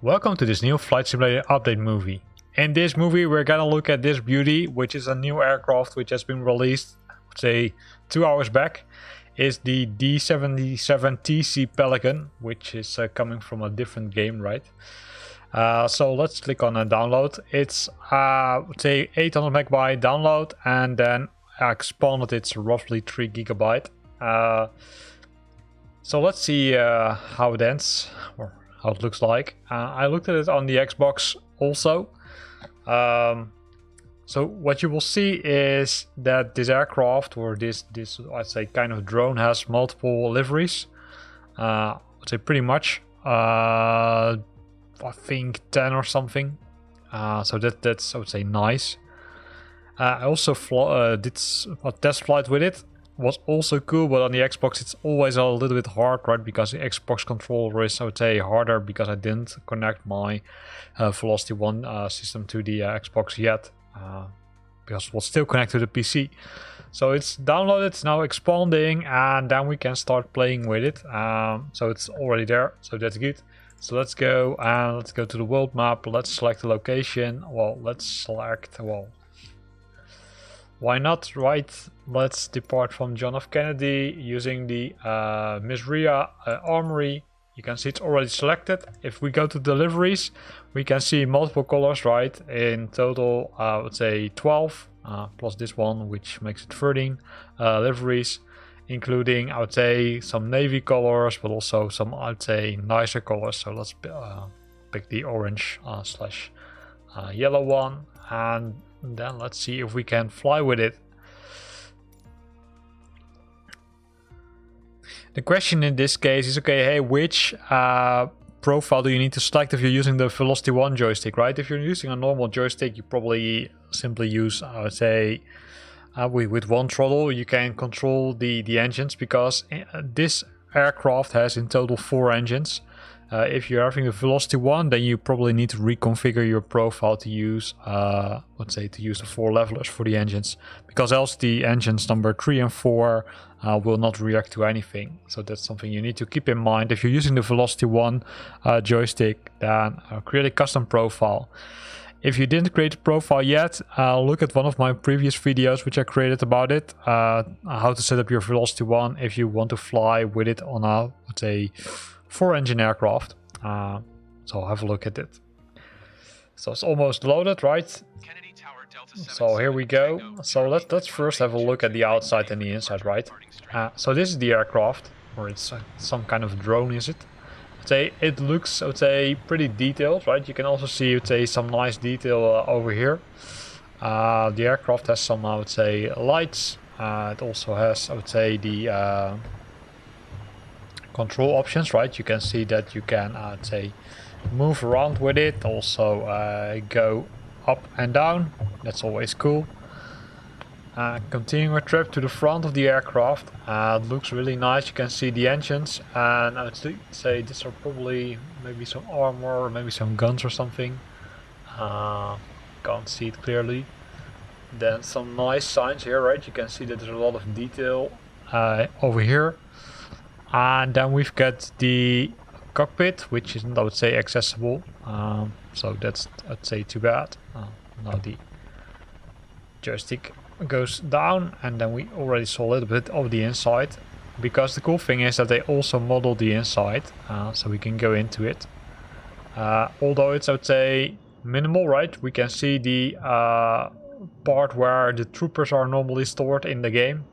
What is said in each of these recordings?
Welcome to this new Flight Simulator update movie. In this movie we're gonna look at this beauty, which is a new aircraft which has been released, say 2 hours back. Is the D77TC Pelican, which is coming from a different game, right? So let's click on download. It's say 800 megabyte download, and then expanded it's roughly 3 gigabyte. So let's see how it ends, or how it looks like. I looked at it on the Xbox also. So what you will see is that this aircraft, or this I'd say kind of drone, has multiple liveries. I'd say pretty much I think 10 or something. So that's I would say nice. I also did a test flight with it. Was also cool, but on the Xbox it's always a little bit hard, right? Because the Xbox controller is, I would say, harder, because I didn't connect my Velocity 1 system to the Xbox yet, because it was still connected to the PC. So it's downloaded, it's now expanding, and then we can start playing with it. So it's already there, so that's good. So let's go to the world map. Let's select the location. Well, let's select, well, why not, right? Let's depart from John F. Kennedy using the Miss Rhea Armory. You can see it's already selected. If we go to deliveries, we can see multiple colors, right? In total, I would say 12, plus this one, which makes it 13 liveries, including, I would say, some navy colors, but also some, I'd say, nicer colors. So let's pick the orange slash yellow one, and then let's see if we can fly with it. The question in this case is, okay, hey, which profile do you need to select if you're using the Velocity 1 joystick, right? If you're using a normal joystick, you probably simply use, I would say, with one throttle, you can control the engines, because this aircraft has in total 4 engines. If you're having the Velocity 1, then you probably need to reconfigure your profile to use, let's say, to use the 4 levelers for the engines, because else the engines number 3 and 4 will not react to anything. So that's something you need to keep in mind. If you're using the Velocity 1 joystick, then create a custom profile. If you didn't create a profile yet, look at one of my previous videos which I created about it, how to set up your Velocity 1 if you want to fly with it on a, let's say, 4-engine aircraft. So have a look at it. So it's almost loaded, right? So here we go. So let's first have a look at the outside and the inside, right? So this is the aircraft, or it's some kind of drone, is it? I'd say it looks, I would say, pretty detailed, right? You can also see, I would say, some nice detail over here. The aircraft has some, I would say, lights. It also has, I would say, the control options, right? You can see that you can, I'd say, move around with it, also go up and down. That's always cool. Continuing our trip to the front of the aircraft. It looks really nice. You can see the engines, and I would say these are probably maybe some armor, or maybe some guns or something. Can't see it clearly. Then some nice signs here, right? You can see that there's a lot of detail over here. And then we've got the cockpit, which isn't, I would say, accessible. So that's, I'd say, too bad. Now the joystick goes down, and then we already saw a little bit of the inside, because the cool thing is that they also modeled the inside, so we can go into it. Although it's, I would say, minimal, right? We can see the part where the troopers are normally stored in the game.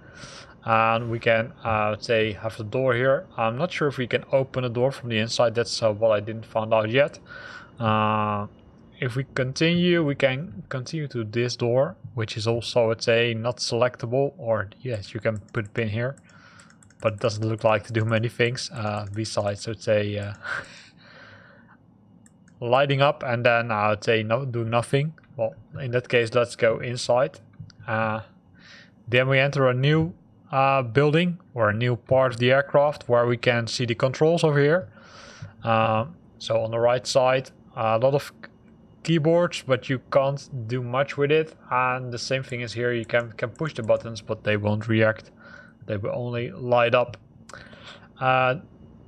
And we can, say, have the door here. I'm not sure if we can open the door from the inside. That's what I didn't find out yet. If we continue, we can continue to this door, which is also, let's say, not selectable. Or yes, you can put a pin here, but it doesn't look like to do many things besides, let's say, lighting up, and then I would say no, do nothing. Well, in that case, let's go inside. Then we enter a new building, or a new part of the aircraft, where we can see the controls over here. So on the right side, a lot of keyboards, but you can't do much with it. And the same thing is here, you can push the buttons, but they won't react. They will only light up.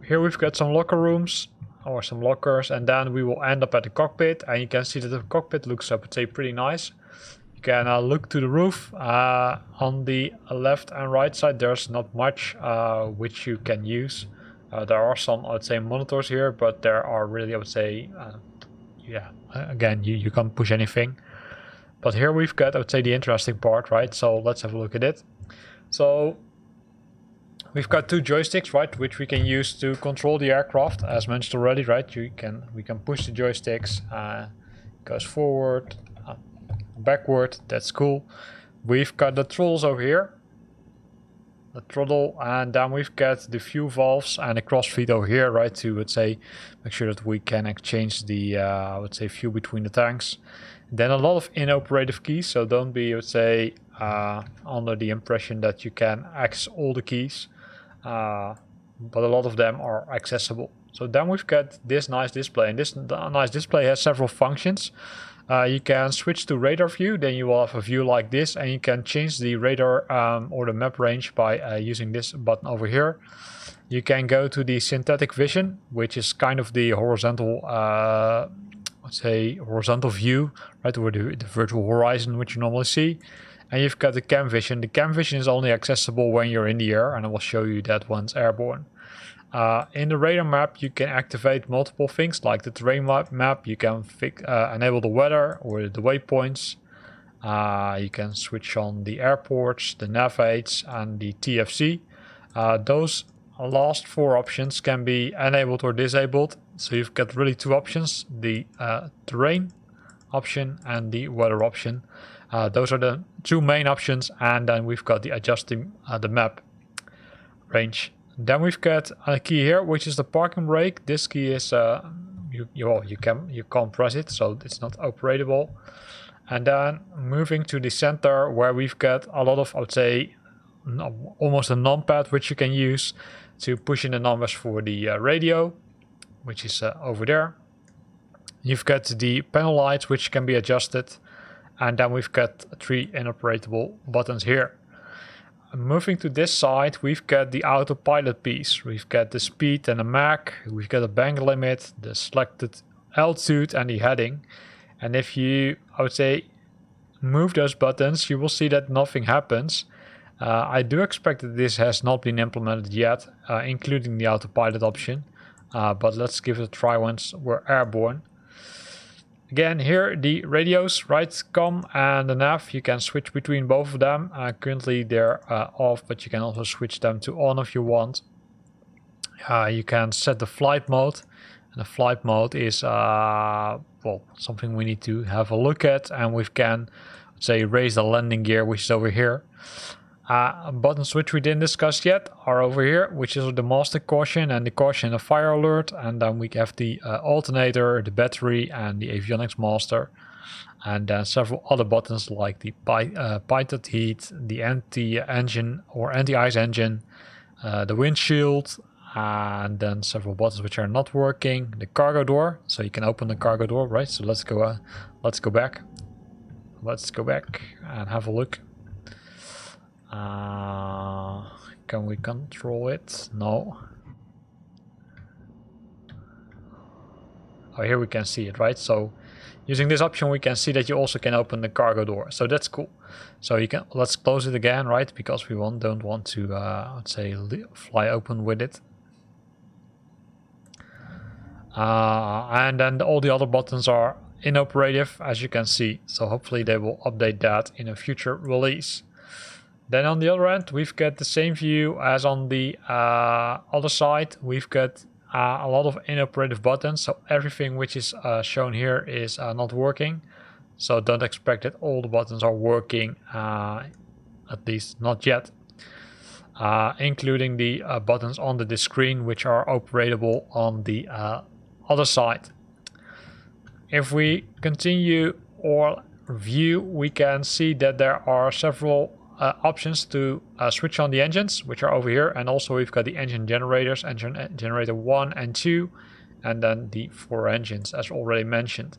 Here we've got some locker rooms, or some lockers, and then we will end up at the cockpit, and you can see that the cockpit looks, I would say, pretty nice. You can look to the roof. On the left and right side there's not much which you can use. There are some, I would say, monitors here, but there are really, I would say, yeah, again, you can't push anything. But here we've got, I would say, the interesting part, right? So let's have a look at it. So we've got 2 joysticks, right, which we can use to control the aircraft, as mentioned already, right? We can push the joysticks, goes forward, backward. That's cool. We've got the throttles over here, the throttle, and then we've got the fuel valves and the crossfeed over here, right, to, let's say, make sure that we can exchange the I would say, fuel between the tanks. Then a lot of inoperative keys, so don't be, I would say, under the impression that you can access all the keys, but a lot of them are accessible. So then we've got this nice display, and this nice display has several functions. You can switch to radar view, then you will have a view like this, and you can change the radar or the map range by using this button over here. You can go to the synthetic vision, which is kind of the horizontal, let's say, horizontal view, right, or the virtual horizon which you normally see. And you've got the cam vision. The cam vision is only accessible when you're in the air, and I will show you that once airborne. In the radar map, you can activate multiple things like the terrain map. You can enable the weather or the waypoints. You can switch on the airports, the nav aids, and the TFC. Those last 4 options can be enabled or disabled. So you've got really 2 options: the terrain option and the weather option. Those are the 2 main options, and then we've got the adjusting the map range. Then we've got a key here, which is the parking brake. This key is you can't press it, so it's not operable. And then moving to the center, where we've got a lot of, I would say, almost a numpad which you can use to push in the numbers for the radio, which is over there. You've got the panel lights which can be adjusted, and then we've got 3 inoperable buttons here. Moving to this side, we've got the autopilot piece. We've got the speed and the Mach. We've got a bank limit, the selected altitude, and the heading. And if you, I would say, move those buttons, you will see that nothing happens. I do expect that this has not been implemented yet, including the autopilot option. But let's give it a try once we're airborne. Again, here the radios, right, COM and the nav, you can switch between both of them. Currently they're off, but you can also switch them to on if you want. You can set the flight mode, and the flight mode is well, something we need to have a look at, and we can, say, raise the landing gear, which is over here. Buttons which we didn't discuss yet are over here, which is the master caution and the caution and fire alert, and then we have the alternator, the battery, and the avionics master, and then several other buttons like the pilot heat, the anti-engine or anti-ice engine, the windshield, and then several buttons which are not working. The cargo door, so you can open the cargo door, right? So let's go back and have a look. Can we control it? No. Oh, here we can see it, right? So using this option, we can see that you also can open the cargo door. So that's cool. So you can, let's close it again, right? Because we don't want to, let's say, fly open with it. And then all the other buttons are inoperative, as you can see. So hopefully they will update that in a future release. Then on the other end, we've got the same view as on the other side. We've got a lot of inoperative buttons, so everything which is shown here is not working. So don't expect that all the buttons are working, at least not yet. Including the buttons on the screen, which are operable on the other side. If we continue our view, we can see that there are several options to switch on the engines, which are over here, and also we've got the engine generators, engine generator 1 and 2, and then the 4 engines, as already mentioned.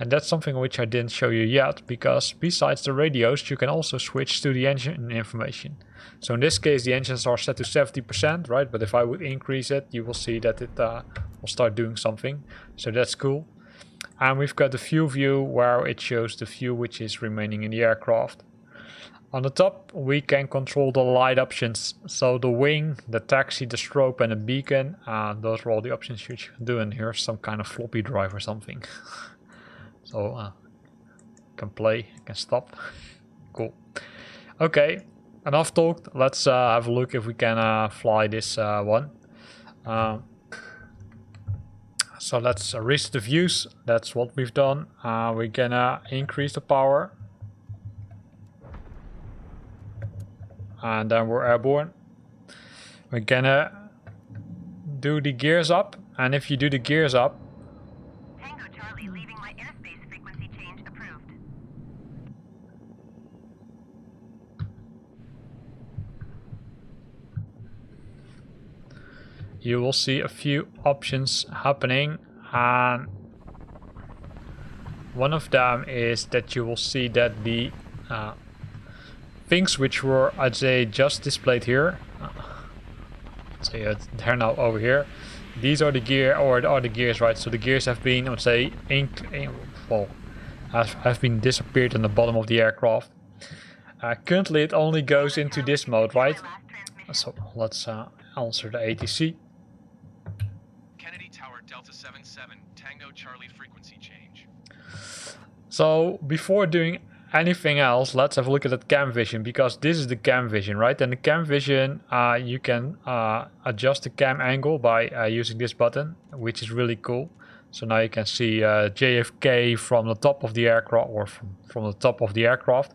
And that's something which I didn't show you yet, because besides the radios you can also switch to the engine information. So in this case the engines are set to 70%, right? But if I would increase it, you will see that it will start doing something. So that's cool. And we've got the fuel view where it shows the fuel which is remaining in the aircraft. On the top we can control the light options. So the wing, the taxi, the strobe and the beacon. Those are all the options you can do. And here's some kind of floppy drive or something. So can play, can stop. Cool. Okay, enough talked. Let's have a look if we can fly this one. So let's reach the views. That's what we've done. We're gonna increase the power. And then we're airborne. We're gonna do the gears up. And if you do the gears up, Tango Charlie leaving my airspace frequency change approved. you will see a few options happening, and one of them is that you will see that the things which were, I'd say, just displayed here, so yeah, they're now over here. These are the gear, or are the gears, right? So the gears have been, I would say, have been disappeared in the bottom of the aircraft. Currently it only goes into this mode, right? So let's answer the ATC. Kennedy Tower Delta 77, Tango Charlie frequency change. So before doing anything else, let's have a look at that cam vision, because this is the cam vision, right? And the cam vision, you can adjust the cam angle by using this button, which is really cool. So now you can see JFK from the top of the aircraft, or from the top of the aircraft.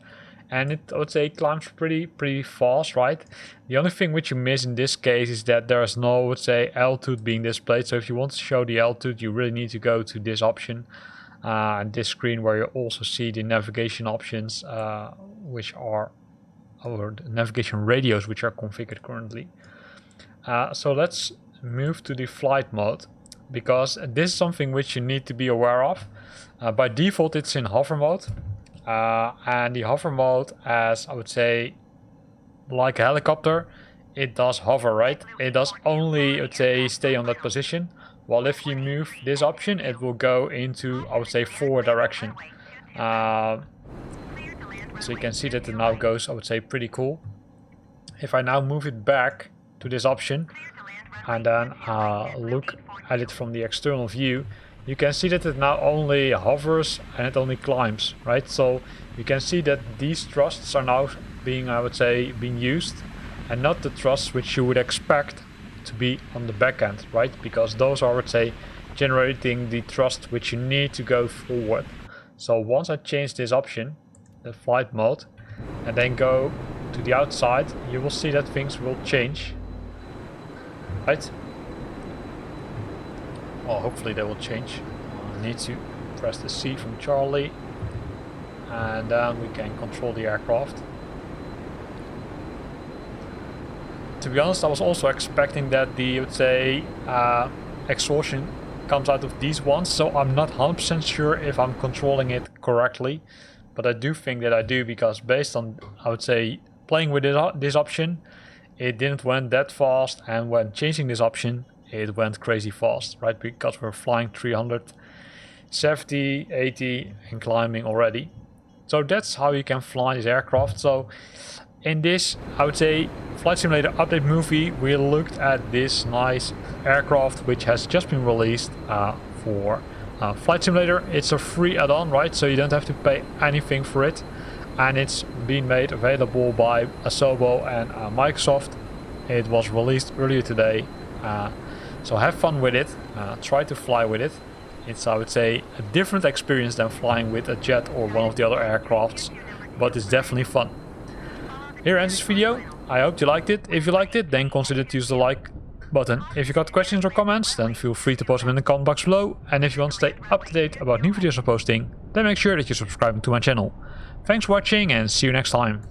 And it, I would say, climbs pretty fast, right? The only thing which you miss in this case is that there is no, I would say, altitude being displayed. So if you want to show the altitude, you really need to go to this option, this screen, where you also see the navigation options, which are, or the navigation radios which are configured currently. So let's move to the flight mode, because this is something which you need to be aware of. By default it's in hover mode. And the hover mode, as I would say, like a helicopter, it does hover, right? It does only, I would say, stay on that position. While if you move this option, it will go into, I would say, forward direction. So you can see that it now goes, I would say, pretty cool. If I now move it back to this option and then look at it from the external view, you can see that it now only hovers and it only climbs, right? So you can see that these thrusts are now being, I would say, being used, and not the thrusts which you would expect to be on the back end, right? Because those are, I would say, generating the thrust which you need to go forward. So once I change this option, the flight mode, and then go to the outside, you will see that things will change, right? Well, hopefully they will change. I need to press the C from Charlie, and then we can control the aircraft. To be honest, I was also expecting that the, I would say, exhaustion comes out of these ones, so I'm not 100% sure if I'm controlling it correctly, but I do think that I do, because based on, I would say, playing with this option, it didn't went that fast, and when changing this option, it went crazy fast, right? Because we're flying 370, 80 and climbing already. So that's how you can fly this aircraft. So in this, I would say, Flight Simulator Update movie, we looked at this nice aircraft which has just been released for Flight Simulator. It's a free add-on, right? So you don't have to pay anything for it. And it's been made available by Asobo and Microsoft. It was released earlier today. So have fun with it, try to fly with it. It's, I would say, a different experience than flying with a jet or one of the other aircrafts, but it's definitely fun. Here ends this video. I hope you liked it. If you liked it, then consider to use the like button. If you got questions or comments, then feel free to post them in the comment box below. And if you want to stay up to date about new videos I'm posting, then make sure that you're subscribing to my channel. Thanks for watching and see you next time.